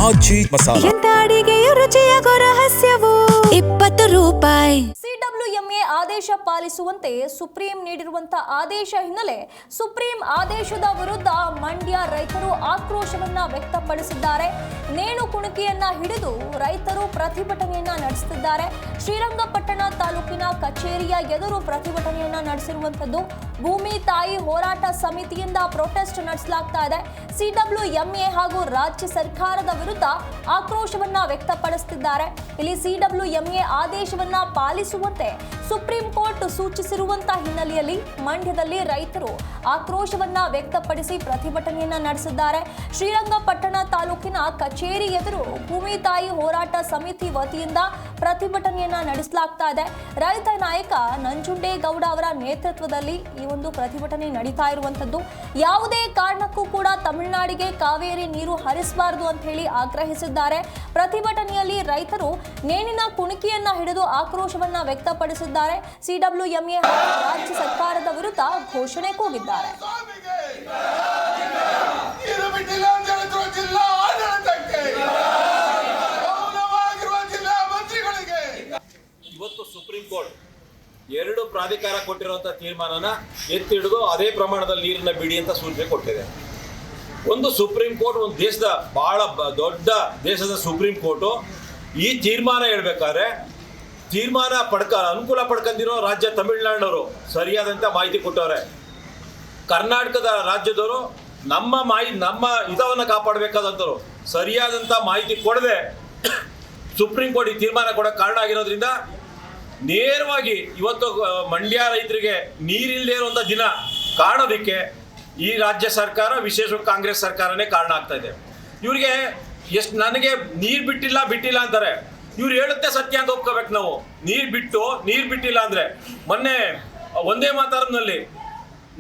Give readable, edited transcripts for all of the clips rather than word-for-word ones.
ಆಚಿ ಮಸಾಲ. ಎಂತ ಅಡಿಗೆಯ ರುಚಿಯಾಗೋ ರಹಸ್ಯವು 20 ರೂಪಾಯಿ. ಸಿಡಬ್ಲ್ಯೂಎಂಎ ಆದೇಶ ಪಾಲಿಸುವಂತೆ ಸುಪ್ರೀಂ ನೀಡಿರುವಂತಹ ಆದೇಶ ಹಿನ್ನೆಲೆ ಸುಪ್ರೀಂ ಆದೇಶದ ವಿರುದ್ಧ ಮಂಡ್ಯ ರೈತರು ಆಕ್ರೋಶವನ್ನ ವ್ಯಕ್ತಪಡಿಸಿದ್ದಾರೆ. ನೇಣು ಕುಣಿಕೆಯನ್ನ ಹಿಡಿದು ರೈತರು ಪ್ರತಿಭಟನೆಯನ್ನ ನಡೆಸುತ್ತಿದ್ದಾರೆ. ಶ್ರೀರಂಗಪಟ್ಟಣ ತಾಲೂಕಿನ ಕಚೇರಿಯ ಎದುರು ಪ್ರತಿಭಟನೆಯನ್ನ ನಡೆಸಿರುವಂತದ್ದು. ಭೂಮಿ ತಾಯಿ ಹೋರಾಟ ಸಮಿತಿಯಿಂದ ಪ್ರೊಟೆಸ್ಟ್ ನಡೆಸಲಾಗ್ತಾ ಇದೆ. ಸಿಡಬ್ಲ್ಯೂಎಂಎ ಹಾಗೂ ರಾಜ್ಯ ಸರ್ಕಾರದ ವಿರುದ್ಧ ಆಕ್ರೋಶವನ್ನ ವ್ಯಕ್ತಪಡಿಸುತ್ತಿದ್ದಾರೆ. ಇಲ್ಲಿ ಸಿಡಬ್ಲ್ಯೂಎಂಎ ಆದೇಶವನ್ನ ಪಾಲಿಸುವಂತೆ ಸುಪ್ರೀಂ ಕೋರ್ಟ್ ಸೂಚಿಸಿರುವಂತಹ ಹಿನ್ನೆಲೆಯಲ್ಲಿ ಮಂಡ್ಯದಲ್ಲಿ ರೈತರು ಆಕ್ರೋಶವನ್ನ ವ್ಯಕ್ತಪಡಿಸಿ ಪ್ರತಿಭಟನೆಯನ್ನ ನಡೆಸಿದ್ದಾರೆ. ಶ್ರೀರಂಗಪಟ್ಟಣ ತಾಲೂಕಿನ ಕಚೇರಿ ಎದುರು ಭೂಮಿ ತಾಯಿ ಹೋರಾಟ ಸಮಿತಿ ವತಿಯಿಂದ ಪ್ರತಿಭಟನೆಯನ್ನ ನಡೆಸಲಾಗ್ತಾ ಇದೆ. ರೈತ ನಾಯಕ ನಂಜುಂಡೇಗೌಡ ಅವರ ನೇತೃತ್ವದಲ್ಲಿ ಈ ಒಂದು ಪ್ರತಿಭಟನೆ ನಡೀತಾ ಇರುವಂತದ್ದು. ಯಾವುದೇ ಕಾರಣಕ್ಕೂ ಕೂಡ ತಮಿಳುನಾಡಿಗೆ ಕಾವೇರಿ ನೀರು ಹರಿಸಬಾರದು ಅಂತ ಹೇಳಿ ಆಗ್ರಹಿಸಿದ್ದಾರೆ. ಪ್ರತಿಭಟನೆಯಲ್ಲಿ ರೈತರು ನೇಣಿನ ಕುಣಿಕೆಯನ್ನ ಹಿಡಿದು ಆಕ್ರೋಶವನ್ನ ವ್ಯಕ್ತಪಡಿಸಿದ್ದಾರೆ. ಸಿಡಬ್ಲ್ಯೂಎಂಎ ರಾಜ್ಯ ಸರ್ಕಾರದ ವಿರುದ್ಧ ಘೋಷಣೆ ಕೂಗಿದ್ದಾರೆ. ಇವತ್ತು ಸುಪ್ರೀಂ ಕೋರ್ಟ್ 2 ಪ್ರಾಧಿಕಾರ ಕೊಟ್ಟಿರುವಂತಹ ತೀರ್ಮಾನನ ಎತ್ತಿ ಹಿಡಿದು ಅದೇ ಪ್ರಮಾಣದಲ್ಲಿ ನೀರನ್ನ ಬಿಡಿ ಅಂತ ಸೂಚನೆ ಕೊಟ್ಟಿದೆ. ಒಂದು ಸುಪ್ರೀಂ ಕೋರ್ಟ್, ಒಂದು ದೇಶದ ಬಹಳ ದೊಡ್ಡ ದೇಶದ ಸುಪ್ರೀಂ ಕೋರ್ಟು ಈ ತೀರ್ಮಾನ ಹೇಳ್ಬೇಕಾದ್ರೆ ಅನುಕೂಲ ಪಡ್ಕೊಂಡಿರೋ ರಾಜ್ಯ ತಮಿಳುನಾಡವರು ಸರಿಯಾದಂಥ ಮಾಹಿತಿ ಕೊಟ್ಟವ್ರೆ. ಕರ್ನಾಟಕದ ರಾಜ್ಯದವರು ನಮ್ಮ ಹಿತವನ್ನು ಕಾಪಾಡಬೇಕಾದಂಥವ್ರು ಸರಿಯಾದಂಥ ಮಾಹಿತಿ ಕೊಡದೆ ಸುಪ್ರೀಂ ಕೋರ್ಟ್ ಈ ತೀರ್ಮಾನ ಕೊಡೋಕೆ ಕಾರಣ ಆಗಿರೋದ್ರಿಂದ ನೇರವಾಗಿ ಇವತ್ತು ಮಂಡ್ಯ ರೈತರಿಗೆ ನೀರಿಲ್ಲದೆ ಇರುವಂಥ ದಿನ ಕಾಣೋದಕ್ಕೆ ಈ ರಾಜ್ಯ ಸರ್ಕಾರ, ವಿಶೇಷವಾಗಿ ಕಾಂಗ್ರೆಸ್ ಸರ್ಕಾರನೇ ಕಾರಣ ಆಗ್ತಾ ಇದೆ. ಇವರಿಗೆ ನನಗೆ ನೀರು ಬಿಟ್ಟಿಲ್ಲ ಅಂತಾರೆ. ಇವ್ರು ಹೇಳುತ್ತೆ ಸತ್ಯ ಅಂತ ಒಪ್ಕೋಬೇಕು ನಾವು. ನೀರು ಬಿಟ್ಟಿಲ್ಲ ಅಂದರೆ ಮೊನ್ನೆ ಒಂದೇ ಮಾತಾರದಲ್ಲಿ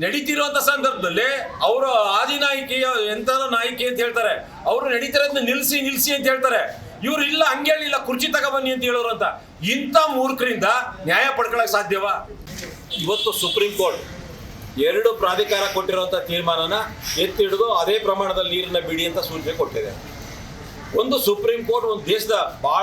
ನಡೀತಿರುವಂಥ ಸಂದರ್ಭದಲ್ಲಿ ಅವರು ಆದಿನಾಯಕಿ ಎಂಥದೋ ನಾಯಕಿ ಅಂತ ಹೇಳ್ತಾರೆ. ಅವರು ನಡೀತಿರೋದನ್ನ ನಿಲ್ಲಿಸಿ ಅಂತ ಹೇಳ್ತಾರೆ. ಇವ್ರು ಇಲ್ಲ ಹಂಗೆ ಹೇಳಿಲ್ಲ, ಕುರ್ಚಿ ತಗೊಬನ್ನಿ ಅಂತ ಹೇಳೋರು ಅಂತ. ಇಂಥ ಮೂರ್ಖರಿಂದ ನ್ಯಾಯ ಪಡ್ಕೊಳ್ಳೋಕೆ ಸಾಧ್ಯವಾ? ಇವತ್ತು ಸುಪ್ರೀಂ ಕೋರ್ಟ್ 2 ಪ್ರಾಧಿಕಾರ ಕೊಟ್ಟಿರುವಂಥ ತೀರ್ಮಾನನ ಎತ್ತಿ ಹಿಡಿದು ಅದೇ ಪ್ರಮಾಣದಲ್ಲಿ ನೀರನ್ನ ಬಿಡಿ ಅಂತ ಸೂಚನೆ ಕೊಟ್ಟಿದೆ. ಒಂದು ಸುಪ್ರೀಂ ಕೋರ್ಟ್, ಒಂದು ದೇಶದ ಬಹಳ